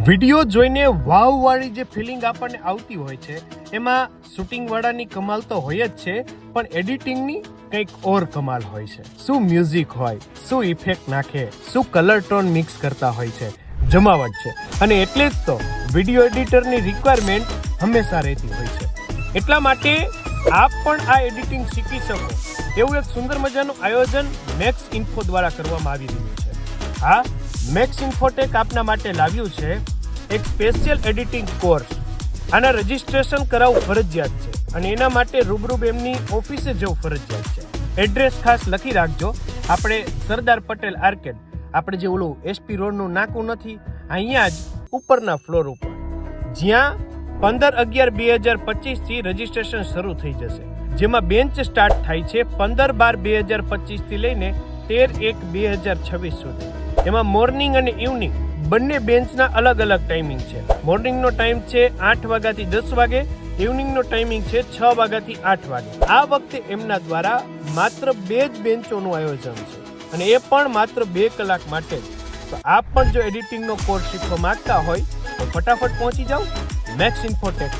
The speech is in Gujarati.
વિડીયો જોઈને વાવ વાળી જે ફિલિંગ આપણને આવતી હોય છે એમાં શૂટિંગ વાળાની કમાલ તો હોય જ છે, પણ એડિટિંગની કંઈક ઓર કમાલ હોય છે. શું મ્યુઝિક હોય, શું ઇફેક્ટ નાખે, શું કલર ટોન મિક્સ કરતા હોય છે, જમાવટ છે. અને એટલે જ તો વિડીયો એડિટરની રિક્વાયરમેન્ટ હંમેશા રહેતી હોય છે. એટલા માટે આપ પણ આ એડિટિંગ શીખી શકો એવું એક સુંદર મજાનું આયોજન મેક્સ ઇન્ફો દ્વારા કરવામાં આવી રહ્યું છે. હા, મેક્સ ઇન્ફોટેક આપના માટે લાવ્યું છે એક સ્પેશિયલ એડિટિંગ કોર્સ. આના રજિસ્ટ્રેશન કરાવવું ફરજિયાત છે અને એના માટે રૂબરૂ એમની ઓફિસે જવું ફરજિયાત છે. એડ્રેસ ખાસ લખી રાખજો. આપણે સરદાર પટેલ આર્કેડ, આપણે જે ઓલું એસપી રોડનું નાકું નથી, અહીંયા જ ઉપરના ફ્લોર ઉપર, જ્યાં 15/11/2025 રજિસ્ટ્રેશન શરૂ થઈ જશે. જેમાં બેન્ચ સ્ટાર્ટ થાય છે 15/12/2025 થી લઈને 13/1/2026 સુધી. એમાં મોર્નિંગ અને ઇવનિંગ બંને બેન્ચના અલગ અલગ ટાઈમિંગ છે. મોર્નિંગનો ટાઈમ છે 8 વાગ્યાથી 10 વાગે, ઇવનિંગનો ટાઈમિંગ છે 6 વાગ્યાથી 8 વાગે. આ વખતે એમના દ્વારા માત્ર 2 જ બેન્ચોનું આયોજન છે અને એ પણ માત્ર 2 કલાક માટે જ. તો આપ પણ જો એડિટિંગનો કોર્સ શીખવા માંગતા હોય તો ફટાફટ પહોંચી જાઓ મેક્સ ઇન્ફોટેક.